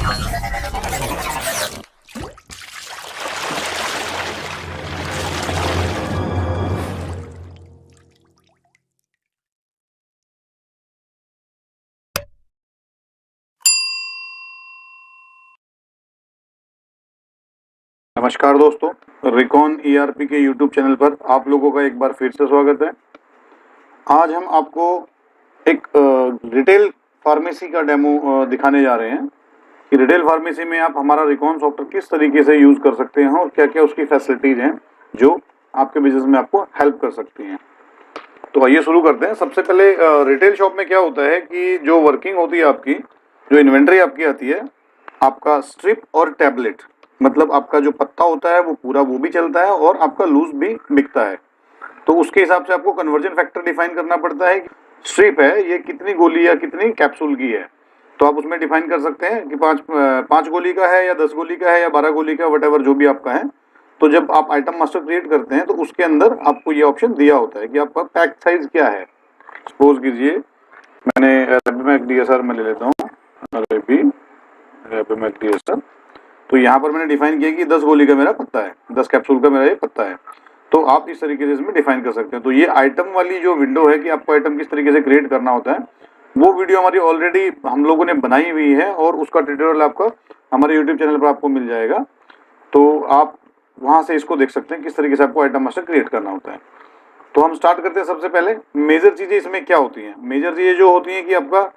नमस्कार दोस्तों, recon ERP के यूट्यूब चैनल पर आप लोगों का एक बार फिर से स्वागत है। आज हम आपको एक रिटेल फार्मेसी का डेमो दिखाने जा रहे हैं कि रिटेल फार्मेसी में आप हमारा रिकॉन सॉफ्टवेयर किस तरीके से यूज़ कर सकते हैं और क्या क्या उसकी फैसिलिटीज़ हैं जो आपके बिजनेस में आपको हेल्प कर सकती हैं। तो आइए शुरू करते हैं। सबसे पहले रिटेल शॉप में क्या होता है कि जो वर्किंग होती है आपकी, जो इन्वेंट्री आपकी आती है, आपका स्ट्रिप और टैबलेट, मतलब आपका जो पत्ता होता है वो पूरा वो भी चलता है और आपका लूज भी बिकता है। तो उसके हिसाब से आपको कन्वर्जन फैक्टर डिफाइन करना पड़ता है। स्ट्रिप है ये कितनी गोली या कितनी कैप्सूल की है, तो आप उसमें डिफाइन कर सकते हैं कि पाँच गोली का है या 10 गोली का है या 12 गोली का, वट एवर जो भी आपका है। तो जब आप आइटम मास्टर क्रिएट करते हैं तो उसके अंदर आपको ये ऑप्शन दिया होता है कि आपका पैक साइज क्या है। सपोज कीजिए मैंने रेबीमैक डीएसआर में ले लेता हूँ, रेबीमैक डीएसआर। तो यहाँ पर मैंने डिफाइन किया कि 10 गोली का मेरा पत्ता है, 10 कैप्सूल का मेरा ये पत्ता है। तो आप इस तरीके से इसमें डिफाइन कर सकते हैं। तो ये आइटम वाली जो विंडो है कि आपको आइटम किस तरीके से क्रिएट करना होता है, वो वीडियो हमारी ऑलरेडी हम लोगों ने बनाई हुई है और उसका ट्यूटोरियल आपका हमारे यूट्यूब चैनल पर आपको मिल जाएगा। तो आप वहाँ से इसको देख सकते हैं किस तरीके से आपको आइटम मास्टर क्रिएट करना होता है। तो हम स्टार्ट करते हैं। सबसे पहले मेजर चीज़ें इसमें क्या होती हैं। मेजर चीज़ें जो होती हैं कि आपका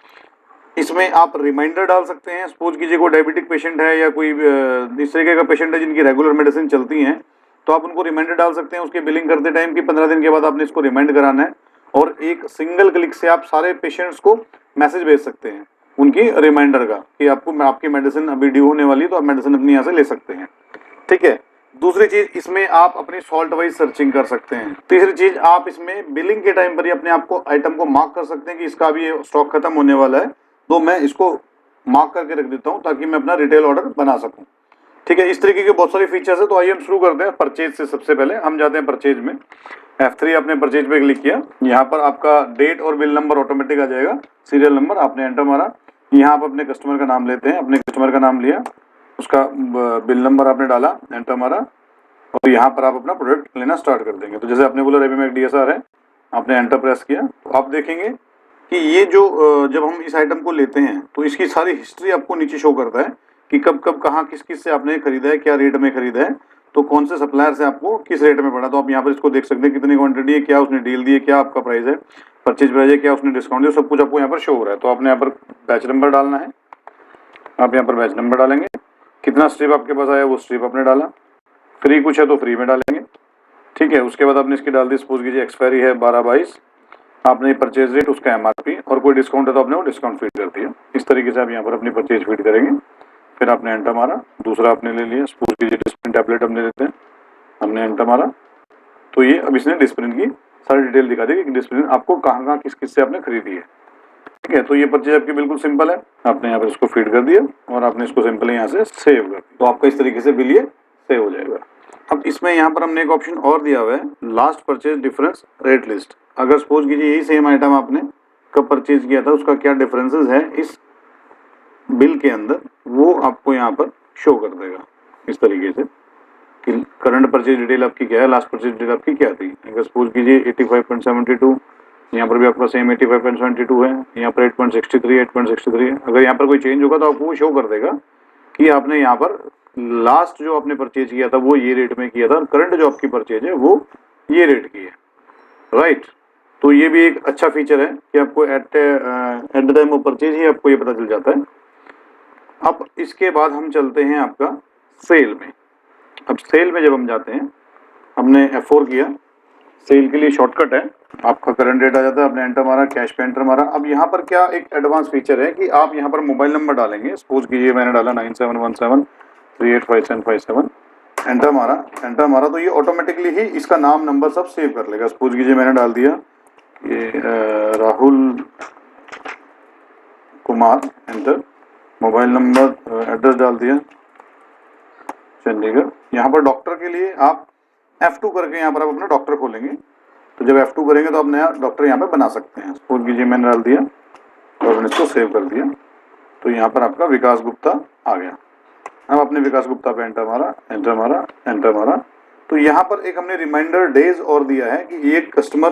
इसमें आप रिमाइंडर डाल सकते हैं। सपोज कीजिए कोई डायबिटिक पेशेंट है या कोई इस तरीके का पेशेंट है जिनकी रेगुलर मेडिसिन चलती हैं, तो आप उनको रिमाइंडर डाल सकते हैं उसके बिलिंग करते टाइम कि 15 दिन के बाद आपने इसको रिमाइंड कराना है। और एक सिंगल क्लिक से आप सारे पेशेंट्स को मैसेज भेज सकते हैं उनकी रिमाइंडर का कि आपको आपकी मेडिसिन अभी ड्यू होने वाली है, तो आप मेडिसिन अपनी यहाँ से ले सकते हैं। ठीक है। दूसरी चीज, इसमें आप अपनी सॉल्ट वाइज सर्चिंग कर सकते हैं। तीसरी चीज, आप इसमें बिलिंग के टाइम पर ही अपने आप को आइटम को मार्क कर सकते हैं कि इसका अभी स्टॉक खत्म होने वाला है, तो मैं इसको मार्क करके रख देता हूं ताकि मैं अपना रिटेल ऑर्डर बना सकूं। ठीक है। इस तरीके के बहुत सारे फीचर्स है। तो आइए हम शुरू करते हैं परचेज से। सबसे पहले हम जाते हैं परचेज में। F3 आपने परचेज पे क्लिक किया, यहाँ पर आपका डेट और बिल नंबर ऑटोमेटिक आ जाएगा, सीरियल नंबर आपने एंटर मारा। यहाँ आप अपने कस्टमर का नाम लेते हैं, अपने कस्टमर का नाम लिया, उसका बिल नंबर आपने डाला, एंटर मारा, और यहाँ पर आप अपना प्रोडक्ट लेना स्टार्ट कर देंगे। तो जैसे आपने बोला रेबीमैक डीएसआर है, आपने एंटर प्रेस किया, तो आप देखेंगे कि ये जो जब हम इस आइटम को लेते हैं तो इसकी सारी हिस्ट्री आपको नीचे शो करता है कि कब कब कहाँ किस किस से आपने खरीदा है, क्या रेट में खरीदा है, तो कौन से सप्लायर से आपको किस रेट में पड़ा। तो आप यहाँ पर इसको देख सकते हैं कितनी क्वांटिटी है, क्या उसने डील दी है, क्या आपका प्राइस है, परचेज प्राइस है, क्या उसने डिस्काउंट दिया, सब कुछ आपको यहाँ पर शो हो रहा है। तो आपने यहाँ पर बैच नंबर डालना है, आप यहाँ पर बैच नंबर डालेंगे, कितना स्ट्रिप आपके पास आया वो स्ट्रिप आपने डाला, फ्री कुछ है तो फ्री में डालेंगे। ठीक है। उसके बाद आपने इसकी डाल दी, सपोज कीजिए एक्सपायरी है 12/22, आपने परचेज रेट, उसका एमआरपी, और कोई डिस्काउंट है तो आपने वो डिस्काउंट फीड कर दिया। इस तरीके से आप यहाँ पर अपनी परचेज फीड करेंगे। फिर आपने एंटर मारा, दूसरा आपने ले लिया, सपोज कीजिए डिस्प्रिन टैबलेट हमने लेते हैं, हमने एंटर मारा, तो ये अब इसने डिस्प्रिन की सारी डिटेल दिखा दी कि डिस्प्रिन आपको कहाँ कहाँ किस किस से आपने खरीदी है। ठीक है। तो ये परचेज आपकी बिल्कुल सिंपल है, आपने यहाँ पर इसको फीड कर दिया और आपने इसको सिंपली यहाँ से सेव कर दिया, तो आपका इस तरीके से बिल ये सेव हो जाएगा। अब इसमें यहाँ पर हमने एक ऑप्शन और दिया हुआ है, last purchase difference rate list. अगर सपोज कीजिए यही सेम आइटम आपने कब परचेज किया था, उसका क्या डिफरेंसेस है इस बिल के अंदर, वो आपको यहाँ पर शो कर देगा इस तरीके से कि करंट परचेज डिटेल आपकी क्या है, लास्ट परचेज डिटेल आपकी क्या थी। अगर सपोज कीजिए 85.72, यहाँ पर भी आपका सेम 85.72 है, यहाँ पर 8.63 है। अगर यहाँ पर कोई चेंज होगा तो आपको वो शो कर देगा कि आपने यहाँ पर लास्ट जो आपने परचेज किया था वो ये रेट में किया था और करंट जो आपकी परचेज है वो ये रेट की है। राइट। तो ये भी एक अच्छा फीचर है कि आपको at the time of purchase ही आपको ये पता चल जाता है। अब इसके बाद हम चलते हैं आपका सेल में। अब सेल में जब हम जाते हैं, हमने F4 किया, सेल के लिए शॉर्टकट है, आपका करंट रेट आ जाता है, आपने एंटर मारा, कैश पे एंटर मारा। अब यहाँ पर क्या एक एडवांस फीचर है कि आप यहाँ पर मोबाइल नंबर डालेंगे। सपोज कीजिए मैंने डाला 9717385757, एंटर मारा, तो ये ऑटोमेटिकली ही इसका नाम नंबर सब सेव कर लेगा। सपोज कीजिए मैंने डाल दिया ये Rahul Kumar, enter, mobile number, address डाल दिया चंडीगढ़। यहाँ पर डॉक्टर के लिए आप F2 करके यहाँ पर आप अपना डॉक्टर खोलेंगे, तो जब F2 करेंगे तो आप नया डॉक्टर यहाँ पे बना सकते हैं। सपोज कीजिए मैंने डाल दिया और मैंने इसको सेव कर दिया, तो यहाँ पर आपका विकास गुप्ता आ गया। अब अपने विकास गुप्ता पे एंटर मारा, एंटर मारा, एंटर मारा, तो यहाँ पर एक हमने रिमाइंडर डेज और दिया है कि ये कस्टमर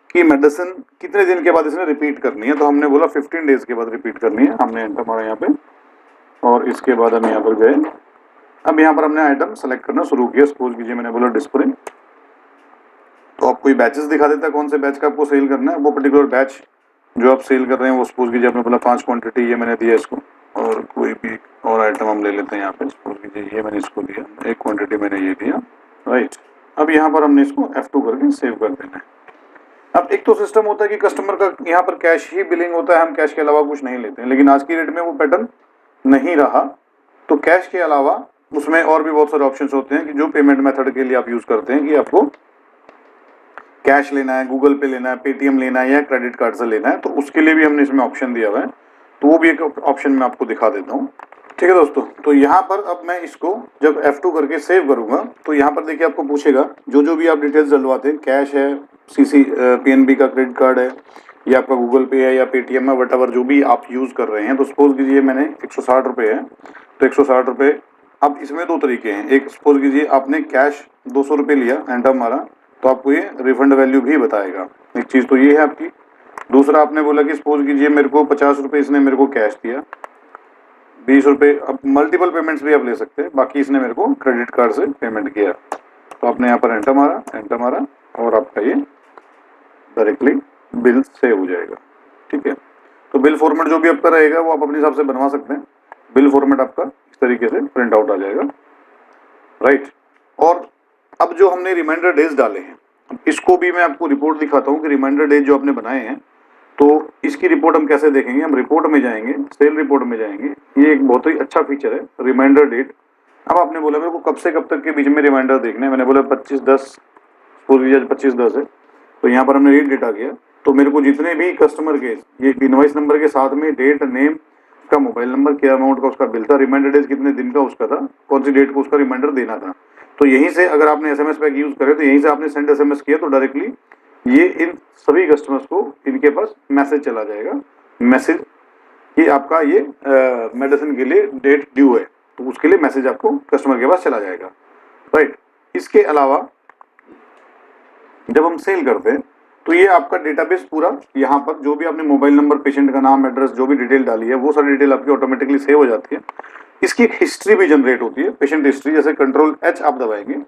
की मेडिसिन कितने दिन के बाद इसने रिपीट करनी है। तो हमने बोला 15 डेज के बाद रिपीट करनी है। हमने एंटर मारा यहाँ पे और इसके बाद हम यहाँ पर गए। अब यहाँ पर हमने आइटम सेलेक्ट करना शुरू किया। सपोज कीजिए मैंने बोला डिस्प्रिन, तो आपको ये बैचेस दिखा देता है कौन से बैच का आपको सेल करना है। वो पर्टिकुलर बैच जो आप सेल कर रहे हैं वो सपोज कीजिए आपने बोला 5 क्वांटिटी, ये मैंने दिया इसको। और कोई भी और आइटम हम ले लेते हैं यहाँ पे। सपोज कीजिए ये मैंने इसको दिया, 1 क्वांटिटी मैंने ये दिया, राइट। अब यहाँ पर हमने इसको F2 करके सेव कर देना है। अब एक तो सिस्टम होता है कि कस्टमर का यहाँ पर कैश ही बिलिंग होता है, हम कैश के अलावा कुछ नहीं लेते हैं, लेकिन आज की डेट में वो पैटर्न नहीं रहा। तो कैश के अलावा उसमें और भी बहुत सारे ऑप्शंस होते हैं कि जो पेमेंट मेथड के लिए आप यूज करते हैं कि आपको कैश लेना है, गूगल पे लेना है, पेटीएम लेना है या क्रेडिट कार्ड से लेना है, तो उसके लिए भी हमने इसमें ऑप्शन दिया हुआ है। तो वो भी एक ऑप्शन मैं आपको दिखा देता हूँ। ठीक है दोस्तों, तो यहाँ पर अब मैं इसको जब F2 करके सेव करूंगा तो यहाँ पर देखिए आपको पूछेगा जो भी आप डिटेल्स डलवाते हैं, कैश है, PNB का क्रेडिट कार्ड है या आपका गूगल पे है या पेटीएम है, वट एवर जो भी आप यूज़ कर रहे हैं। तो सपोज कीजिए मैंने 160 रुपये है, तो 160 रुपये। अब इसमें 2 तरीके हैं। एक सपोज कीजिए आपने कैश 200 रुपये लिया, एंटर मारा, तो आपको ये रिफंड वैल्यू भी बताएगा। एक चीज़ तो ये है आपकी। दूसरा आपने बोला कि सपोज कीजिए मेरे को 50 रुपये इसने मेरे को कैश दिया, 20 रुपये, अब मल्टीपल पेमेंट्स भी आप ले सकते हैं, बाकी इसने मेरे को क्रेडिट कार्ड से पेमेंट किया। तो आपने यहाँ पर एंटर मारा, एंटर मारा और आपका ये डायरेक्टली बिल सेव हो जाएगा। ठीक है, तो बिल फॉर्मेट जो भी आपका रहेगा वो आप अपने हिसाब से बनवा सकते हैं। बिल फॉर्मेट आपका इस तरीके से प्रिंट आउट आ जाएगा, राइट। और अब जो हमने रिमाइंडर डेज डाले हैं, इसको भी मैं आपको रिपोर्ट दिखाता हूँ कि रिमाइंडर डेज जो आपने बनाए हैं, तो इसकी रिपोर्ट हम कैसे देखेंगे। हम रिपोर्ट में जाएंगे, सेल रिपोर्ट में जाएंगे। ये एक बहुत ही अच्छा फीचर है, रिमाइंडर डेट। अब आपने बोला मेरे को कब से कब तक के बीच में रिमाइंडर देखना है। मैंने बोला 25/10, 25/10 है, तो यहाँ पर हमने रीड डेटा किया। तो मेरे को जितने भी कस्टमर के ये इनवॉइस नंबर के साथ में डेट, नेम, का मोबाइल नंबर, क्या अमाउंट का उसका बिल था, रिमाइंडर डेज कितने दिन का उसका था, कौन सी डेट को उसका रिमाइंडर देना था। तो यहीं से अगर आपने SMS पैक यूज करे तो यहीं से आपने सेंड SMS किया तो डायरेक्टली ये इन सभी कस्टमर्स को इनके पास मैसेज चला जाएगा, मैसेज कि आपका ये मेडिसिन के लिए डेट ड्यू है, तो उसके लिए मैसेज आपको कस्टमर के पास चला जाएगा, राइट। इसके अलावा जब हम सेल करते हैं तो ये आपका डेटाबेस पूरा यहाँ पर जो भी आपने मोबाइल नंबर, पेशेंट का नाम, एड्रेस, जो भी डिटेल डाली है वो सारी डिटेल आपकी ऑटोमेटिकली सेव हो जाती है। इसकी एक हिस्ट्री भी जनरेट होती है, पेशेंट हिस्ट्री। जैसे Ctrl+H आप दबाएंगे,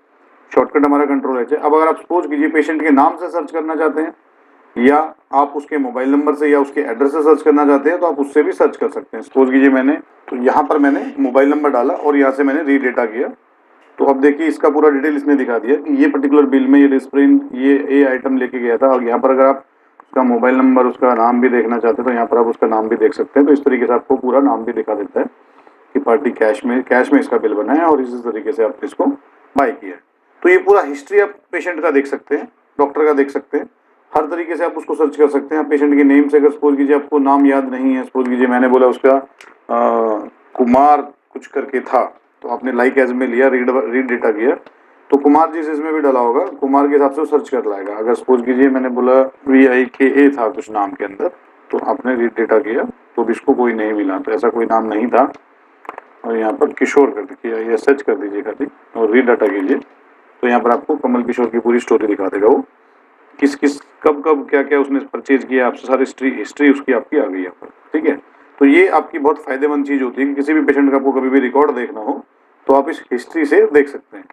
शॉर्टकट हमारा Ctrl+H है। अब अगर आप सपोज कीजिए पेशेंट के नाम से सर्च करना चाहते हैं या आप उसके मोबाइल नंबर से या उसके एड्रेस से सर्च करना चाहते हैं तो आप उससे भी सर्च कर सकते हैं। सपोज कीजिए मैंने, तो यहाँ पर मैंने मोबाइल नंबर डाला और यहाँ से मैंने रीडेटा किया, तो अब देखिए इसका पूरा डिटेल इसने दिखा दिया कि ये पर्टिकुलर बिल में ये डिस्प्रिन ये आइटम लेके गया था। और यहाँ पर अगर आप उसका मोबाइल नंबर, उसका नाम भी देखना चाहते हैं तो यहाँ पर आप उसका नाम भी देख सकते हैं। तो इस तरीके से आपको पूरा नाम भी दिखा देता है कि पार्टी कैश में इसका बिल बना है और इसी तरीके से आप इसको बाय किया है। तो ये पूरा हिस्ट्री आप पेशेंट का देख सकते हैं, डॉक्टर का देख सकते हैं, हर तरीके से आप उसको सर्च कर सकते हैं। पेशेंट के नेम से अगर सपोज कीजिए आपको नाम याद नहीं है, सपोज कीजिए मैंने बोला उसका कुमार कुछ करके था, तो आपने लाइक एज में लिया, रीड डेटा किया, तो कुमार जिस इसमें भी डाला होगा कुमार के हिसाब से सर्च कर लाएगा। अगर सपोज कीजिए मैंने बोला VIKA था कुछ नाम के अंदर, तो आपने रीड डेटा किया तो इसको कोई नहीं मिला, तो ऐसा कोई नाम नहीं था। और यहाँ पर किशोर कर दीजिए या सर्च कर दीजिए खाली और रीड डाटा कीजिए, तो यहाँ पर आपको कमल किशोर की पूरी स्टोरी दिखा देगा। वो किस किस कब कब क्या क्या उसने परचेज किया, आपसे सारी हिस्ट्री उसकी आपकी आ गई यहाँ पर। ठीक है, तो ये आपकी बहुत फायदेमंद चीज़ होती है कि किसी भी पेशेंट का आपको कभी भी रिकॉर्ड देखना हो तो आप इस हिस्ट्री से देख सकते हैं।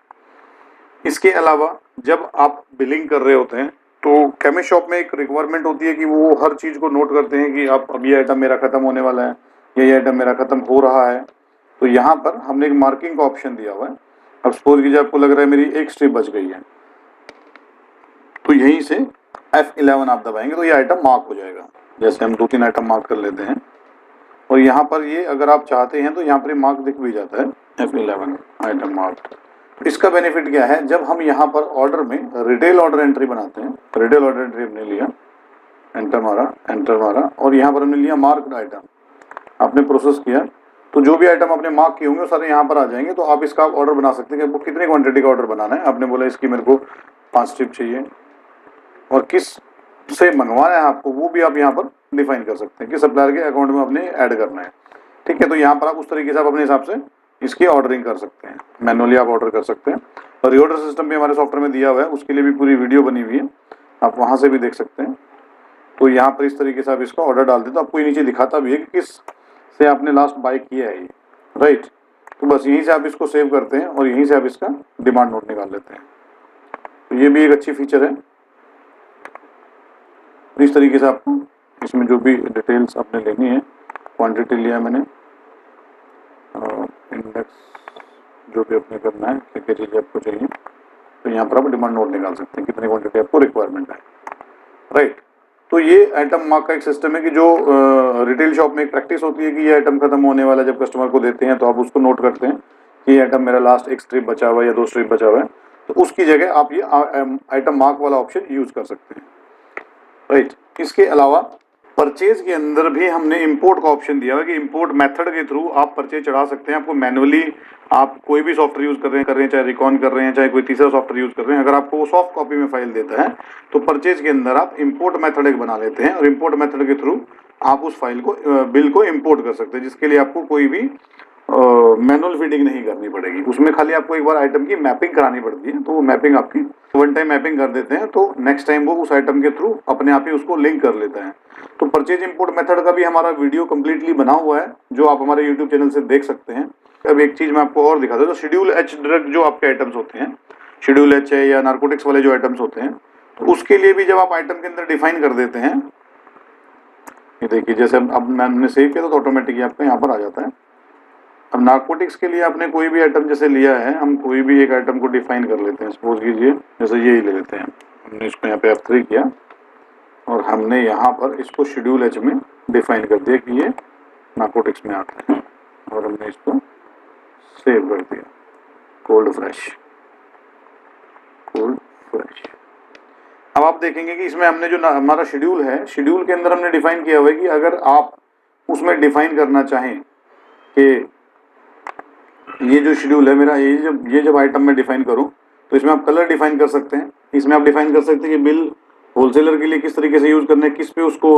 इसके अलावा जब आप बिलिंग कर रहे होते हैं तो केमिस्ट शॉप में एक रिक्वायरमेंट होती है कि वो हर चीज़ को नोट करते हैं कि आप अब ये आइटम मेरा ख़त्म होने वाला है या ये आइटम मेरा ख़त्म हो रहा है। तो यहाँ पर हमने एक मार्किंग का ऑप्शन दिया हुआ है। अब सपोज कीजिए आपको लग रहा है मेरी एक स्ट्रिप बच गई है, तो यहीं से F11 आप दबाएंगे तो ये आइटम मार्क हो जाएगा। जैसे हम 2-3 आइटम मार्क कर लेते हैं और यहाँ पर ये अगर आप चाहते हैं तो यहाँ पर मार्क दिख भी जाता है, F11 आइटम मार्क। इसका बेनिफिट क्या है, जब हम यहाँ पर ऑर्डर में रिटेल ऑर्डर एंट्री बनाते हैं, रिटेल ऑर्डर एंट्री हमने लिया, एंटर मारा और यहाँ पर हमने लिया मार्क्ड आइटम, आपने प्रोसेस किया, तो जो भी आइटम आपने मार्क किए होंगे सारे यहाँ पर आ जाएंगे। तो आप इसका ऑर्डर बना सकते हैं कि आपको कितनी क्वांटिटी का ऑर्डर बनाना है। आपने बोला इसकी मेरे को 5 स्ट्रिप चाहिए और किस से मंगवाना है आपको वो भी आप यहाँ पर डिफाइन कर सकते हैं कि सप्लायर के अकाउंट में आपने ऐड करना है। ठीक है। तो यहाँ पर आप उस तरीके से आप अपने हिसाब से इसकी ऑर्डरिंग कर सकते हैं, मैनुअली आप ऑर्डर कर सकते हैं। और रीऑर्डर सिस्टम भी हमारे सॉफ्टवेयर में दिया हुआ है, उसके लिए भी पूरी वीडियो बनी हुई है, आप वहाँ से भी देख सकते हैं। तो यहाँ पर इस तरीके से आप इसका ऑर्डर डाल दें तो आपको ये नीचे दिखाता भी है कि किस से आपने लास्ट बाय किया है ये, राइट। तो बस यहीं से आप इसको सेव करते हैं और यहीं से आप इसका डिमांड नोट निकाल लेते हैं। तो ये भी एक अच्छी फीचर है। इस तरीके से आपको इसमें जो भी डिटेल्स आपने लेनी है, क्वांटिटी लिया मैंने, इंडेक्स जो भी आपने करना है, क्या क्या चीज़ें आपको चाहिए, तो यहाँ पर आप डिमांड नोट निकाल सकते हैं कितनी क्वांटिटी आपको रिक्वायरमेंट है, राइट। तो ये आइटम मार्क का एक सिस्टम है कि जो रिटेल शॉप में एक प्रैक्टिस होती है कि ये आइटम खत्म होने वाला, जब कस्टमर को देते हैं तो आप उसको नोट करते हैं कि ये आइटम मेरा लास्ट एक स्ट्रिप बचा हुआ है या 2 स्ट्रिप बचा हुआ है, तो उसकी जगह आप ये आइटम मार्क वाला ऑप्शन यूज कर सकते हैं, राइट। इसके अलावा परचेज के अंदर भी हमने इंपोर्ट का ऑप्शन दिया है कि इंपोर्ट मेथड के थ्रू आप परचेज चढ़ा सकते हैं। आपको मैनुअली आप कोई भी सॉफ्टवेयर यूज कर रहे हैं, चाहे रिकॉन कर रहे हैं, चाहे कोई तीसरा सॉफ्टवेयर यूज कर रहे हैं, अगर आपको वो सॉफ्ट कॉपी में फाइल देता है तो परचेज के अंदर आप इंपोर्ट मेथड एक बना लेते हैं और इंपोर्ट मेथड के थ्रू आप उस फाइल को बिल को इंपोर्ट कर सकते हैं, जिसके लिए आपको कोई भी मैनुअल फीडिंग नहीं करनी पड़ेगी। उसमें खाली आपको एक बार आइटम की मैपिंग करानी पड़ती है, तो वो मैपिंग आपकी वन टाइम मैपिंग कर देते हैं, तो नेक्स्ट टाइम वो उस आइटम के थ्रू अपने आप ही उसको लिंक कर लेता है। तो परचेज इंपोर्ट मेथड का भी हमारा वीडियो कंप्लीटली बना हुआ है, जो आप हमारे यूट्यूब चैनल से देख सकते हैं। अब एक चीज मैं आपको और दिखा दूं, तो शेड्यूल एच ड्रग जो आपके आइटम्स होते हैं, शेड्यूल एच है या नार्कोटिक्स वाले जो आइटम्स होते हैं, तो उसके लिए भी जब आप आइटम के अंदर डिफाइन कर देते हैं, ये देखिए जैसे अब मैंने सेव किया तो ऑटोमेटिकली आपको यहाँ पर आ जाता है। अब नार्कोटिक्स के लिए आपने कोई भी आइटम जैसे लिया है, हम कोई भी एक आइटम को डिफाइन कर लेते हैं। सपोज कीजिए जैसे ये ही ले लेते हैं, हमने इसको यहाँ पे F3 किया और हमने यहाँ पर इसको शेड्यूल एच में डिफाइन कर दिया कि ये नार्कोटिक्स में आता है, और हमने इसको सेव कर दिया, कोल्ड फ्रेश। अब आप देखेंगे कि इसमें हमने जो हमारा शेड्यूल है, शेड्यूल के अंदर हमने डिफाइन किया हुआ है कि अगर आप उसमें डिफाइन करना चाहें कि ये जो शेड्यूल है मेरा, ये जब आइटम में डिफाइन करूं तो इसमें आप कलर डिफाइन कर सकते हैं। इसमें आप डिफाइन कर सकते हैं कि बिल होलसेलर के लिए किस तरीके से यूज करना है, किस पे उसको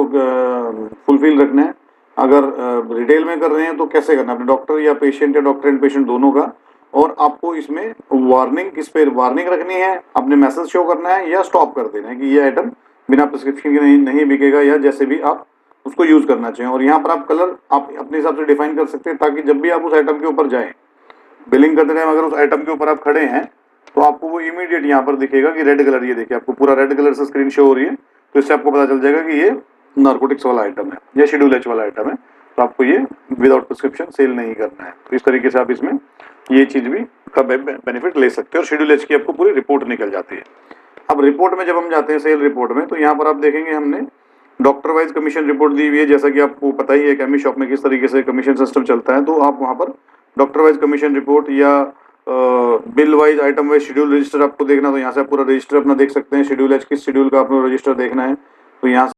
फुलफिल रखना है, अगर रिटेल में कर रहे हैं तो कैसे करना है, अपने डॉक्टर या पेशेंट या डॉक्टर एंड पेशेंट दोनों का, और आपको इसमें वार्निंग किस पे वार्निंग रखनी है, अपने मैसेज शो करना है या स्टॉप कर देना है कि ये आइटम बिना प्रिस्क्रिप्शन के नहीं बिकेगा, या जैसे भी आप उसको यूज करना चाहिए। और यहाँ पर आप कलर आप अपने हिसाब से डिफाइन कर सकते हैं, ताकि जब भी आप उस आइटम के ऊपर जाएं, बिलिंग करते टाइम अगर उस आइटम के ऊपर आप खड़े हैं तो आपको वो इमीडिएट यहाँ पर दिखेगा कि रेड कलर, ये देखिए आपको पूरा रेड कलर से स्क्रीन शो हो रही है, तो इससे आपको पता चल जाएगा कि ये नार्कोटिक्स वाला आइटम है या शेड्यूल एच वाला आइटम है, तो आपको ये विदाउट प्रिस्क्रिप्शन सेल नहीं करना है। तो इस तरीके से आप इसमें ये चीज भी का बेनिफिट ले सकते हैं और शेड्यूल एच की आपको पूरी रिपोर्ट निकल जाती है। अब रिपोर्ट में जब हम जाते हैं सेल रिपोर्ट में, तो यहाँ पर आप देखेंगे हमने डॉक्टर वाइज कमीशन रिपोर्ट दी हुई है। जैसा कि आपको पता ही है केमी शॉप में किस तरीके से कमीशन सिस्टम चलता है, तो आप वहाँ पर डॉक्टर वाइज कमीशन रिपोर्ट या bill wise item wise schedule register आपको देखना, तो यहाँ से आप पूरा रजिस्टर अपना देख सकते हैं। शेड्यूल एच किस शेड्यूल का आपको रजिस्टर देखना है, तो यहाँ